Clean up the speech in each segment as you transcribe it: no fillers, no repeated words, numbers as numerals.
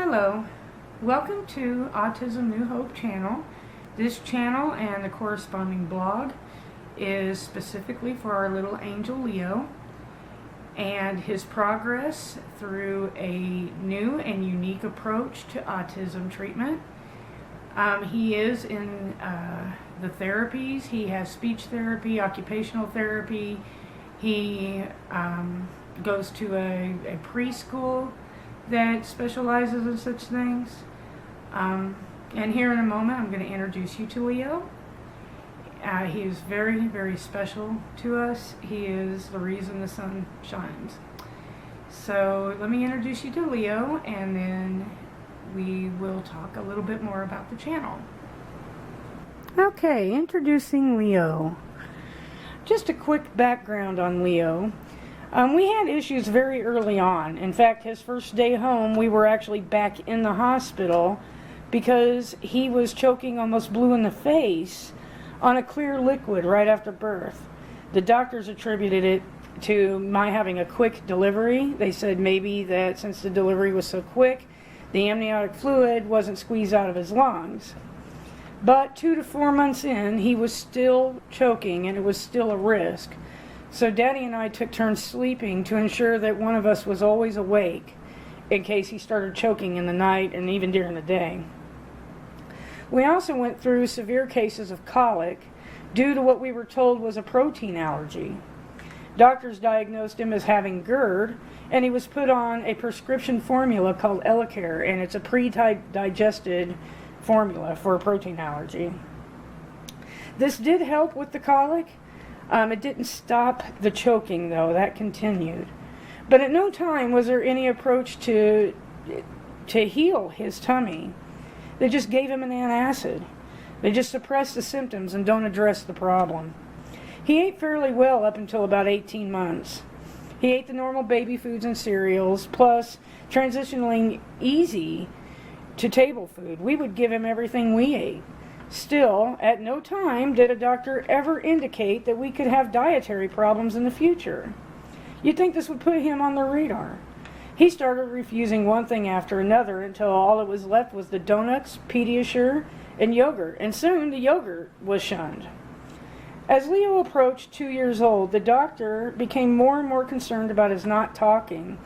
Hello, welcome to Autism New Hope channel. This channel and the corresponding blog is specifically for our little angel Leo and his progress through a new and unique approach to autism treatment. He is in the therapies. He has speech therapy, occupational therapy. He goes to a preschool that specializes in such things. And here in a moment I'm going to introduce you to Leo. He is very, very special to us. He is the reason the sun shines. So let me introduce you to Leo, and then we will talk a little bit more about the channel. Okay, introducing Leo. Just a quick background on Leo. We had issues very early on. In fact, his first day home, we were actually back in the hospital because he was choking almost blue in the face on a clear liquid right after birth. The doctors attributed it to my having a quick delivery. They said maybe that since the delivery was so quick, the amniotic fluid wasn't squeezed out of his lungs. But 2 to 4 months in, he was still choking, and it was still a risk. So Daddy and I took turns sleeping to ensure that one of us was always awake in case he started choking in the night and even during the day. We also went through severe cases of colic due to what we were told was a protein allergy. Doctors diagnosed him as having GERD, and he was put on a prescription formula called Elecare, and it's a pre-digested formula for a protein allergy. This did help with the colic. It didn't stop the choking, though. That continued. But at no time was there any approach to heal his tummy. They just gave him an antacid. They just suppress the symptoms and don't address the problem. He ate fairly well up until about 18 months. He ate the normal baby foods and cereals, plus transitioning easy to table food. We would give him everything we ate. Still, at no time did a doctor ever indicate that we could have dietary problems in the future. You'd think this would put him on the radar. He started refusing one thing after another until all that was left was the donuts, Pediasure, and yogurt, and soon the yogurt was shunned. As Leo approached 2 years old, the doctor became more and more concerned about his not talking.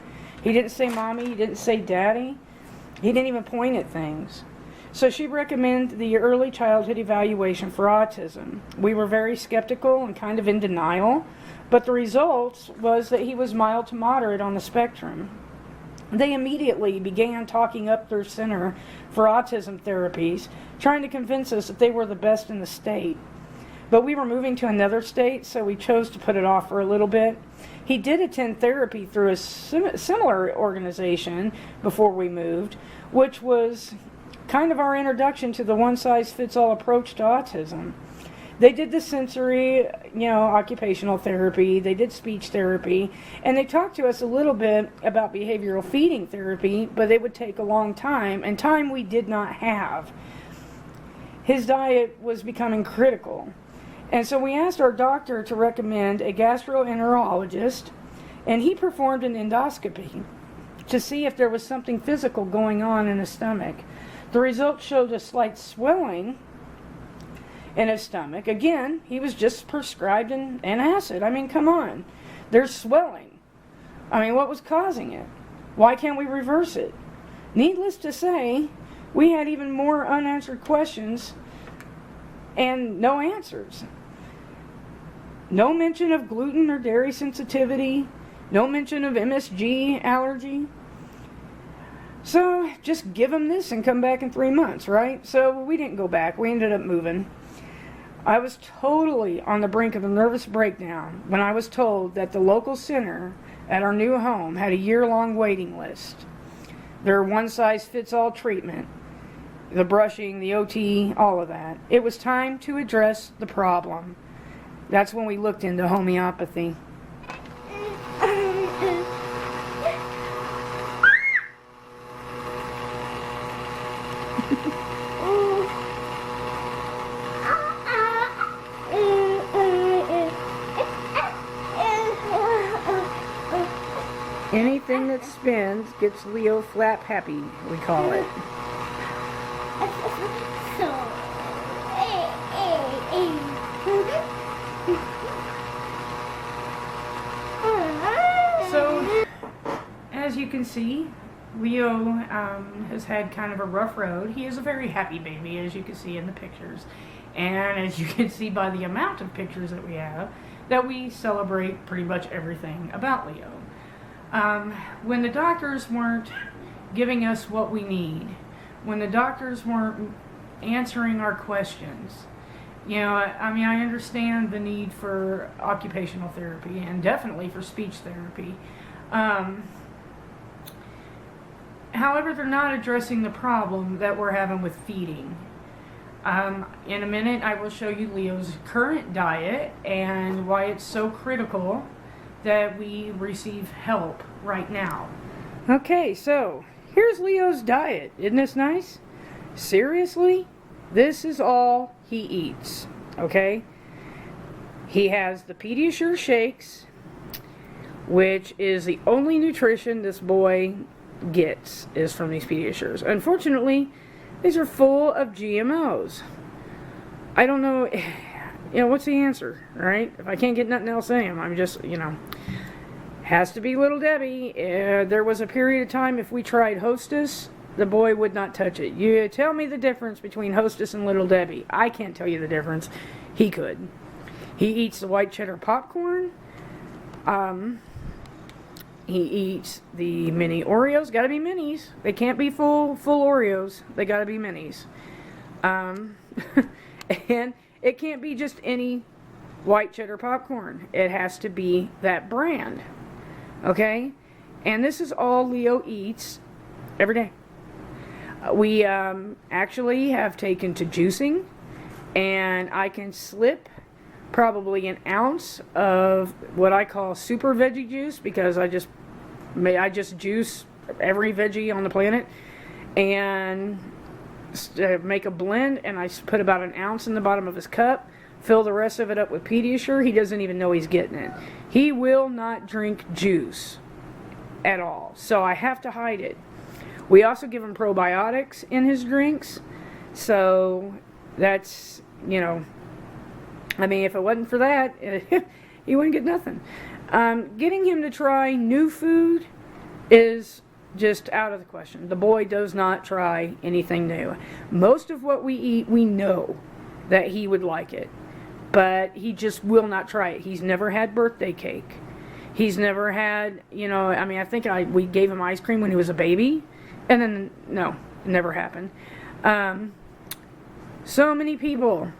He didn't say mommy, he didn't say daddy, he didn't even point at things. So she recommended the early childhood evaluation for autism. We were very skeptical and kind of in denial, but the result was that he was mild to moderate on the spectrum. They immediately began talking up their center for autism therapies, trying to convince us that they were the best in the state. But we were moving to another state, so we chose to put it off for a little bit. He did attend therapy through a similar organization before we moved, which was kind of our introduction to the one-size-fits-all approach to autism. They did the sensory, occupational therapy, they did speech therapy, and they talked to us a little bit about behavioral feeding therapy, but it would take a long time, and time we did not have. His diet was becoming critical, and so we asked our doctor to recommend a gastroenterologist, and he performed an endoscopy to see if there was something physical going on in his stomach. The results showed a slight swelling in his stomach. Again, he was just prescribed an acid. I mean, come on. There's swelling. I mean, what was causing it? Why can't we reverse it? Needless to say, we had even more unanswered questions and no answers. No mention of gluten or dairy sensitivity. No mention of MSG allergy. So, just give him this and come back in 3 months, right? So, we didn't go back. We ended up moving. I was totally on the brink of a nervous breakdown when I was told that the local center at our new home had a year-long waiting list. Their one-size-fits-all treatment, the brushing, the OT, all of that. It was time to address the problem. That's when we looked into homeopathy. Anything that it spins gets Leo flap happy, we call it. So, as you can see, Leo has had kind of a rough road. He is a very happy baby, as you can see in the pictures. And as you can see by the amount of pictures that we have, that we celebrate pretty much everything about Leo. When the doctors weren't giving us what we need, when the doctors weren't answering our questions, you know, I mean, I understand the need for occupational therapy and definitely for speech therapy. However, they're not addressing the problem that we're having with feeding. In a minute, I will show you Leo's current diet and why it's so critical that we receive help right now. Okay, so here's Leo's diet. Isn't this nice? Seriously? This is all he eats, okay? He has the Pediasure shakes, which is the only nutrition this boy gets is from these Pediasures. Unfortunately, these are full of GMOs. I don't know, what's the answer, right? If I can't get nothing else in him, I'm just, has to be Little Debbie. There was a period of time if we tried Hostess, the boy would not touch it. You tell me the difference between Hostess and Little Debbie. I can't tell you the difference. He could. He eats the white cheddar popcorn. He eats the mini Oreos. Got to be minis. They can't be full Oreos. They got to be minis. And it can't be just any white cheddar popcorn. It has to be that brand. Okay? And this is all Leo eats every day. We actually have taken to juicing, and I can slip probably an ounce of what I call super veggie juice, because I just juice every veggie on the planet and make a blend, and I put about an ounce in the bottom of his cup, fill the rest of it up with Pediasure. He doesn't even know he's getting it. He will not drink juice at all, so I have to hide it. We also give him probiotics in his drinks, so that's, I mean, if it wasn't for that, he wouldn't get nothing. Getting him to try new food is just out of the question. The boy does not try anything new. Most of what we eat, we know that he would like it, but he just will not try it. He's never had birthday cake. He's never had, I think we gave him ice cream when he was a baby, and then, no, it never happened. So many people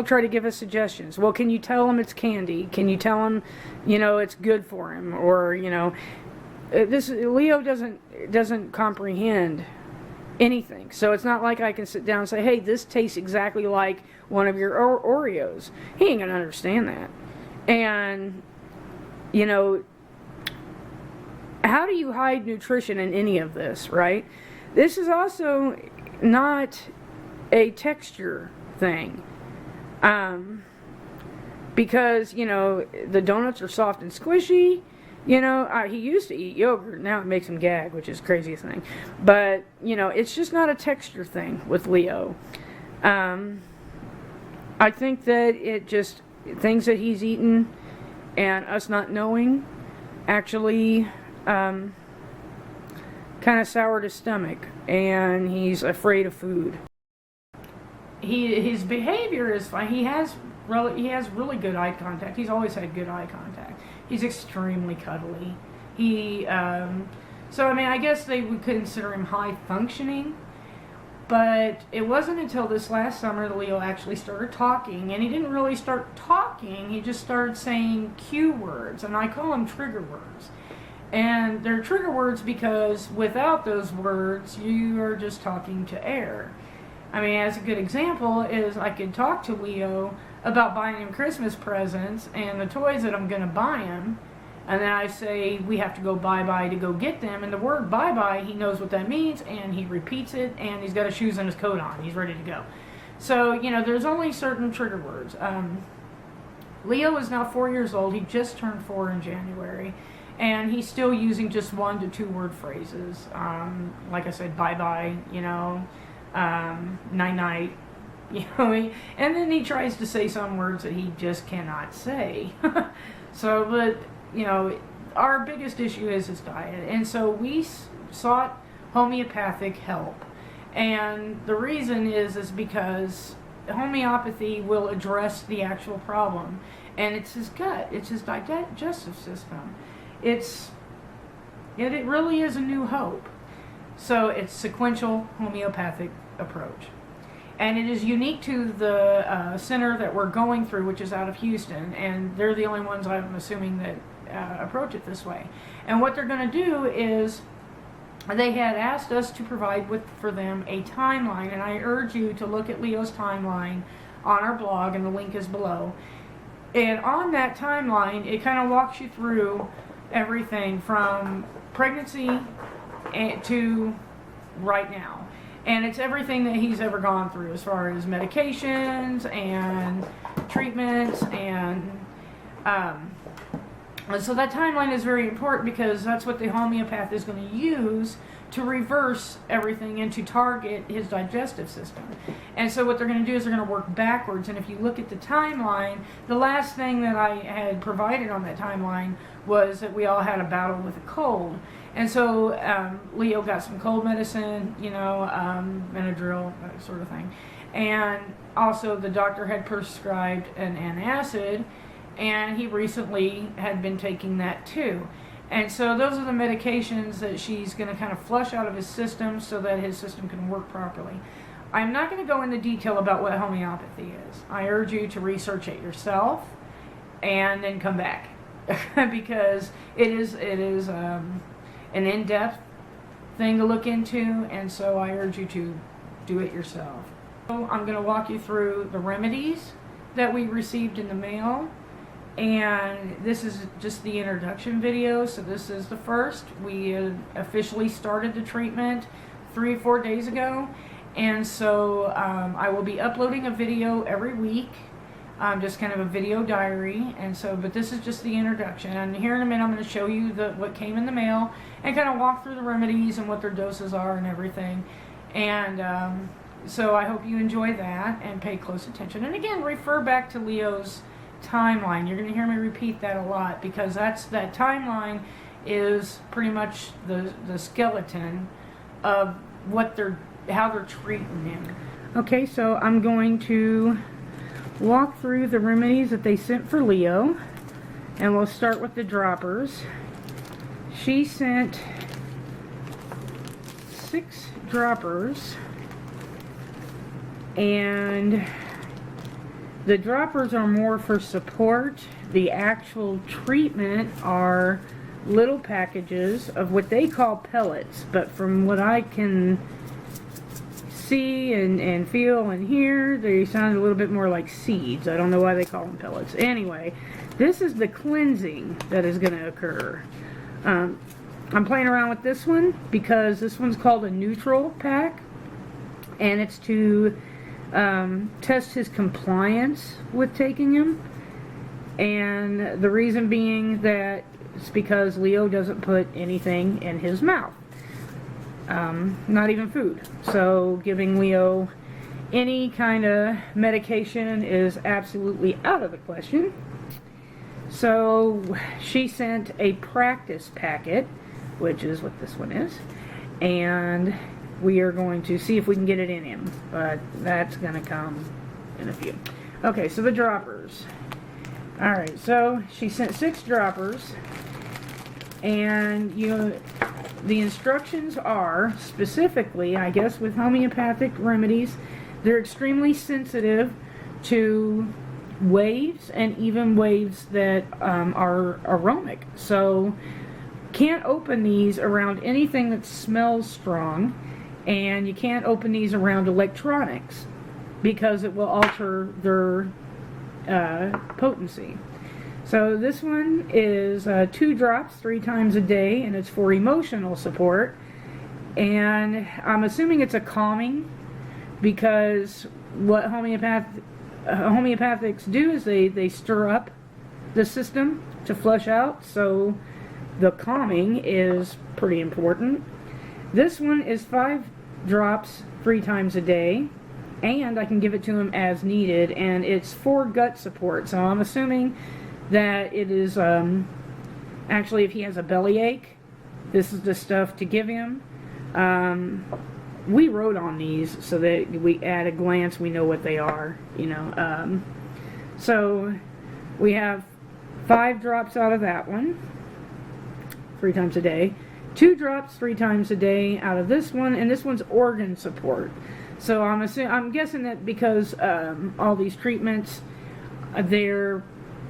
try to give us suggestions. Well, can you tell him it's candy? Can you tell him, it's good for him? Or, Leo doesn't comprehend anything. So it's not like I can sit down and say, hey, this tastes exactly like one of your Oreos. He ain't gonna understand that. And, how do you hide nutrition in any of this, right? This is also not a texture thing. Because, the donuts are soft and squishy. He used to eat yogurt. Now it makes him gag, which is the craziest thing. But, it's just not a texture thing with Leo. I think that things that he's eaten and us not knowing actually kind of soured his stomach, and he's afraid of food. His behavior is fine. He has really good eye contact. He's always had good eye contact. He's extremely cuddly. I guess they would consider him high functioning. But it wasn't until this last summer that Leo actually started talking, and he didn't really start talking. He just started saying cue words, and I call them trigger words. And they're trigger words because without those words, you are just talking to air. I mean, as a good example is I could talk to Leo about buying him Christmas presents and the toys that I'm going to buy him, and then I say we have to go bye-bye to go get them, and the word bye-bye, he knows what that means, and he repeats it, and he's got his shoes and his coat on. He's ready to go. So, there's only certain trigger words. Leo is now 4 years old. He just turned 4 in January, and he's still using just 1 to 2 word phrases. Like I said, bye-bye, night-night, and then he tries to say some words that he just cannot say. So, but, our biggest issue is his diet, and so we sought homeopathic help. And the reason is because homeopathy will address the actual problem, and it's his gut, it's his digestive system. It really is a new hope. So it's sequential homeopathic approach, and it is unique to the center that we're going through, which is out of Houston, and they're the only ones, I'm assuming, that approach it this way. And what they're going to do is, they had asked us to provide for them a timeline, and I urge you to look at Leo's timeline on our blog, and the link is below. And on that timeline, it kind of walks you through everything from pregnancy to right now. And it's everything that he's ever gone through as far as medications and treatments, and so that timeline is very important, because that's what the homeopath is going to use to reverse everything and to target his digestive system. And so what they're going to do is they're going to work backwards. And if you look at the timeline, the last thing that I had provided on that timeline was that we all had a battle with a cold. And so Leo got some cold medicine, Benadryl, that sort of thing. And also the doctor had prescribed an antacid, and he recently had been taking that too. And so those are the medications that she's going to kind of flush out of his system so that his system can work properly. I'm not going to go into detail about what homeopathy is. I urge you to research it yourself and then come back because it is an in-depth thing to look into, and so I urge you to do it yourself. So I'm going to walk you through the remedies that we received in the mail. And this is just the introduction video, so this is the first. We officially started the treatment 3 or 4 days ago, and so I will be uploading a video every week, just kind of a video diary. And so, but this is just the introduction, and here in a minute I'm going to show you what came in the mail and kind of walk through the remedies and what their doses are and everything. And so I hope you enjoy that and pay close attention, and again, refer back to Leo's timeline. You're going to hear me repeat that a lot, because that timeline is pretty much the skeleton of how they're treating him. Okay, so I'm going to walk through the remedies that they sent for Leo, and we'll start with the droppers. She sent 6 droppers, and the droppers are more for support. The actual treatment are little packages of what they call pellets, but from what I can see and feel and hear, they sound a little bit more like seeds. I don't know why they call them pellets. Anyway, this is the cleansing that is going to occur. I'm playing around with this one because this one's called a neutral pack, and it's to test his compliance with taking them. And the reason being that it's because Leo doesn't put anything in his mouth, not even food. So giving Leo any kind of medication is absolutely out of the question. So she sent a practice packet, which is what this one is, and we are going to see if we can get it in him, but that's going to come in a few. Okay, so the droppers. Alright, so she sent 6 droppers, and the instructions are specifically, I guess, with homeopathic remedies, they're extremely sensitive to waves, and even waves that are aromatic. So can't open these around anything that smells strong, and you can't open these around electronics because it will alter their potency. So this one is 2 drops 3 times a day, and it's for emotional support. And I'm assuming it's a calming, because what homeopathics do is they stir up the system to flush out. So the calming is pretty important. This one is 5 drops 3 times a day, and I can give it to him as needed, and it's for gut support. So I'm assuming that it is actually, if he has a bellyache, this is the stuff to give him. We wrote on these so that we, at a glance, we know what they are, you know. So we have 5 drops out of that one, 3 times a day. 2 drops 3 times a day out of this one, and this one's organ support. So I'm guessing that because all these treatments, they're,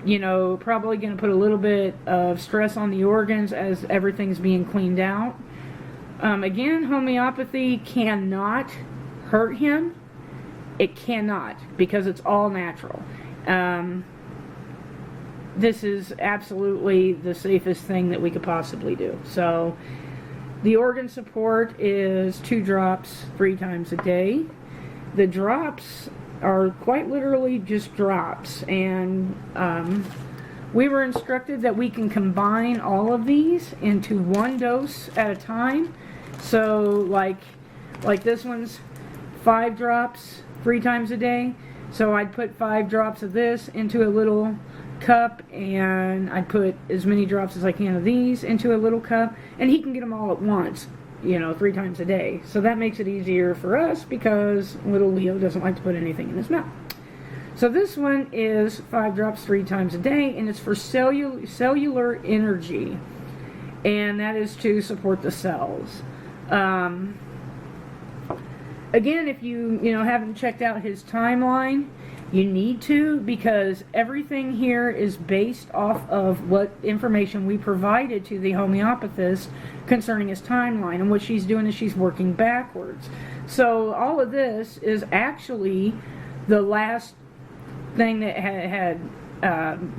you know, probably going to put a little bit of stress on the organs as everything's being cleaned out. Again, homeopathy cannot hurt him. It cannot, because it's all natural. This is absolutely the safest thing that we could possibly do. So the organ support is 2 drops 3 times a day. The drops are quite literally just drops, and we were instructed that we can combine all of these into 1 dose at a time. So like this one's 5 drops 3 times a day. So I'd put 5 drops of this into a little cup, and I'd put as many drops as I can of these into a little cup, and he can get them all at once, you know, 3 times a day. So that makes it easier for us because little Leo doesn't like to put anything in his mouth. So this one is 5 drops 3 times a day, and it's for cellular energy, and that is to support the cells. Again, if you haven't checked out his timeline, you need to, because everything here is based off of what information we provided to the homeopathist concerning his timeline. And what she's doing is she's working backwards. So all of this is actually the last thing that had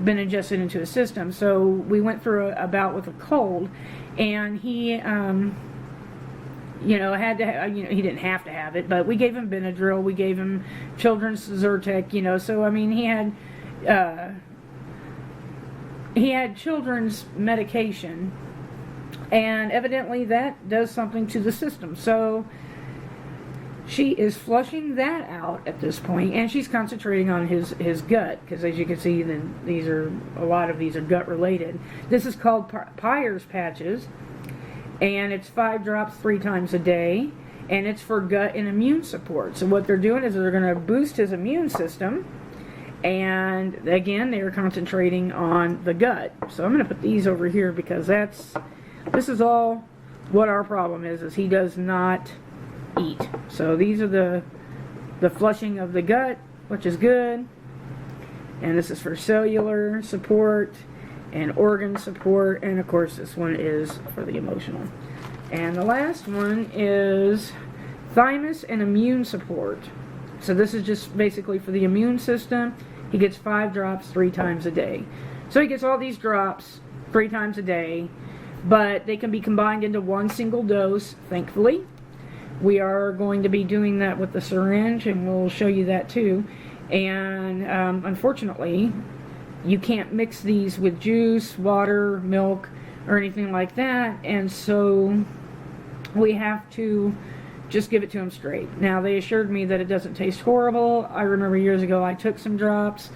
been ingested into his system. So we went through a bout with a cold, and he had to, he didn't have to have it, but we gave him Benadryl, we gave him children's Zyrtec, so I mean, he had children's medication, and evidently that does something to the system. So she is flushing that out at this point, and she's concentrating on his gut, because as you can see, then a lot of these are gut related. This is called Peyer's patches. And it's 5 drops 3 times a day, and it's for gut and immune support. So what they're doing is they're going to boost his immune system, and again, they're concentrating on the gut. So I'm going to put these over here, because this is all what our problem is he does not eat. So these are the flushing of the gut, which is good, and this is for cellular support and organ support, and of course this one is for the emotional. And the last one is thymus and immune support. So this is just basically for the immune system. He gets 5 drops 3 times a day. So he gets all these drops 3 times a day, but they can be combined into 1 single dose, thankfully. We are going to be doing that with the syringe, and we'll show you that too. And unfortunately, you can't mix these with juice, water, milk, or anything like that, and so we have to just give it to them straight. Now, they assured me that it doesn't taste horrible. I remember years ago I took some drops.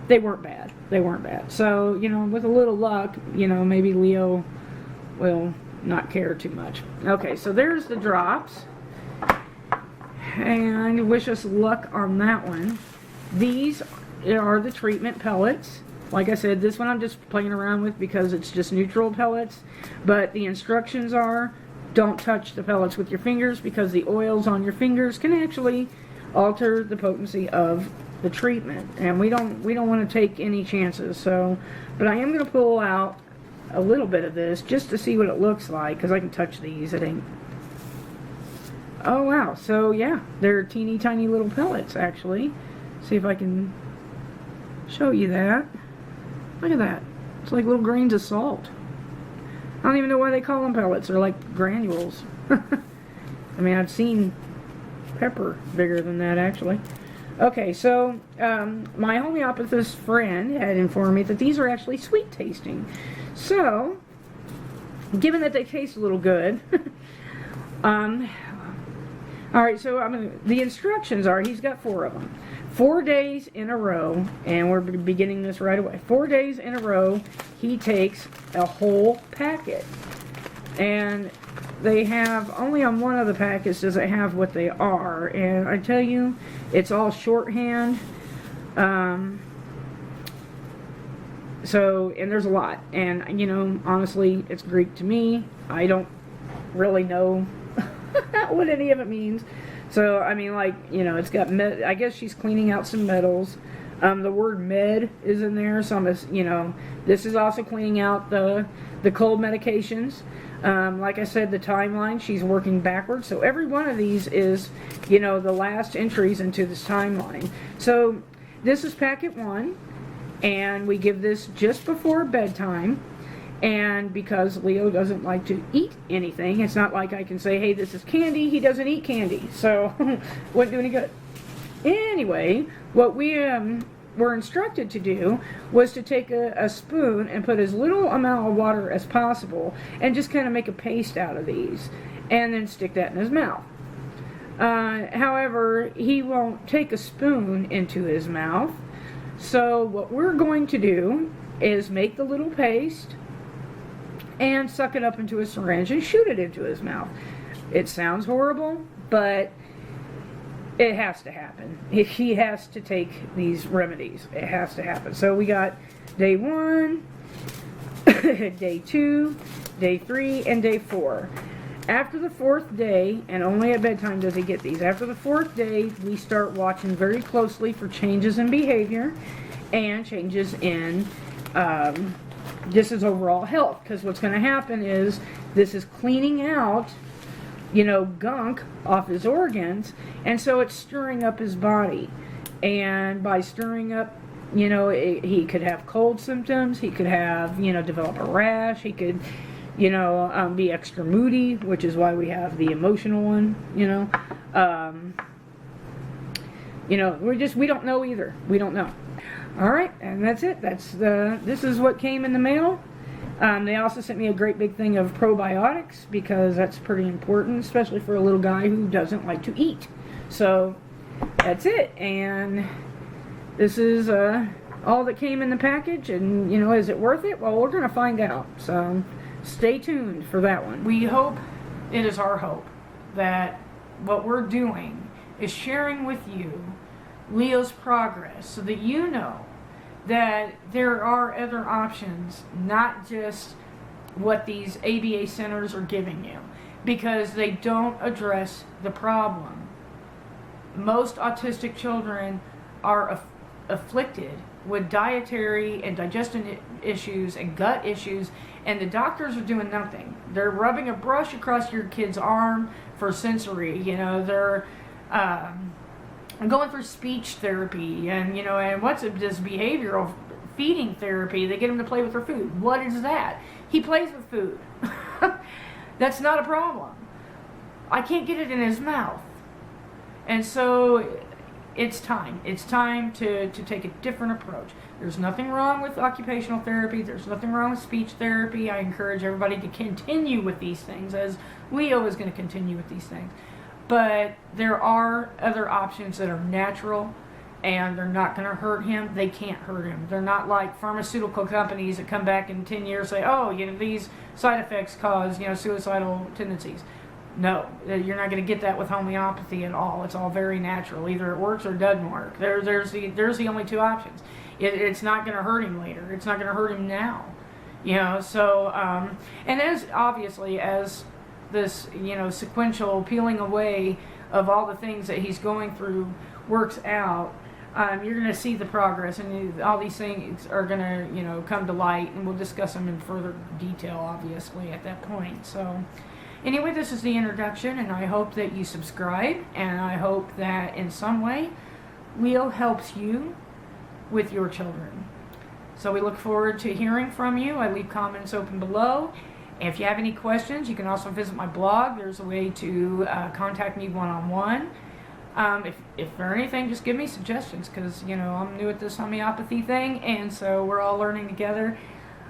They weren't bad. They weren't bad. So, with a little luck, maybe Leo will not care too much. Okay, so there's the drops, and wish us luck on that one. These are the treatment pellets. Like I said, this one I'm just playing around with because it's just neutral pellets, but the instructions are, don't touch the pellets with your fingers, because the oils on your fingers can actually alter the potency of the treatment, and we don't want to take any chances. So, but I am going to pull out a little bit of this just to see what it looks like, because I can touch these. It ain't. Oh wow! So yeah, they're teeny tiny little pellets actually. See if I can show you that. Look at that. It's like little grains of salt. I don't even know why they call them pellets. They're like granules. I mean, I've seen pepper bigger than that, actually. Okay, so my homeopathist friend had informed me that these are actually sweet tasting. So given that they taste a little good. All right, so the instructions are, he's got 4 of them. 4 days in a row, and we're beginning this right away. 4 days in a row, he takes a whole packet. And they have, only on one of the packets does it have what they are. And I tell you, it's all shorthand. So, and there's a lot. And, you know, honestly, it's Greek to me. I don't really know what any of it means. So, I mean, like, you know, it's got med, I guess she's cleaning out some metals. The word med is in there, so you know, this is also cleaning out the cold medications. Like I said, the timeline, she's working backwards. So every one of these is, you know, the last entries into this timeline. So this is packet 1, and we give this just before bedtime. And because Leo doesn't like to eat anything, it's not like I can say, hey, this is candy. He doesn't eat candy, so wouldn't do any good. Anyway, what we were instructed to do was to take a spoon and put as little amount of water as possible and just kind of make a paste out of these and then stick that in his mouth. However, he won't take a spoon into his mouth, so what we're going to do is make the little paste and suck it up into a syringe and shoot it into his mouth. It sounds horrible, but it has to happen. He has to take these remedies. It has to happen. So we got day 1, day 2, day 3, and day 4. After the 4th day, and only at bedtime does he get these, after the 4th day, we start watching very closely for changes in behavior and changes in just his overall health. Because what's going to happen is this is cleaning out, you know, gunk off his organs, and so it's stirring up his body. And by stirring up, you know, he could have cold symptoms, he could have, you know, develop a rash, he could, you know, be extra moody, which is why we have the emotional one, you know. You know, we don't know either. We don't know. All right, and that's it. This is what came in the mail. They also sent me a great big thing of probiotics, because that's pretty important, especially for a little guy who doesn't like to eat. So that's it, and this is all that came in the package. And, you know, is it worth it? Well, we're going to find out, so stay tuned for that one. We hope, it is our hope, that what we're doing is sharing with you Leo's progress, so that you know that there are other options, not just what these ABA centers are giving you, because they don't address the problem. Most autistic children are afflicted with dietary and digestion issues and gut issues, and the doctors are doing nothing. They're rubbing a brush across your kid's arm for sensory, you know, they're going for speech therapy, and, you know, and what's this behavioral feeding therapy? They get him to play with their food. What is that? He plays with food. That's not a problem. I can't get it in his mouth. And so it's time. It's time to take a different approach. There's nothing wrong with occupational therapy. There's nothing wrong with speech therapy. I encourage everybody to continue with these things, as Leo is going to continue with these things. But there are other options that are natural, and they're not going to hurt him. They can't hurt him. They're not like pharmaceutical companies that come back in 10 years and say, oh, you know, these side effects cause, you know, suicidal tendencies. No, you're not going to get that with homeopathy at all. It's all very natural. Either it works or it doesn't work. There's the only two options. It's not going to hurt him later. It's not going to hurt him now. You know, so, and as obviously as this, you know, sequential peeling away of all the things that he's going through works out, you're going to see the progress, and all these things are going to, you know, come to light, and we'll discuss them in further detail, obviously, at that point. So anyway, this is the introduction, and I hope that you subscribe, and I hope that in some way Leo helps you with your children. So we look forward to hearing from you. I leave comments open below. If you have any questions, you can also visit my blog. There's a way to contact me one-on-one. If there are anything, just give me suggestions, because, you know, I'm new at this homeopathy thing, and so we're all learning together.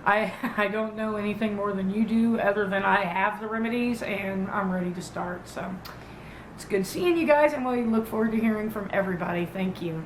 I don't know anything more than you do, other than I have the remedies and I'm ready to start. So it's good seeing you guys, and we look forward to hearing from everybody. Thank you.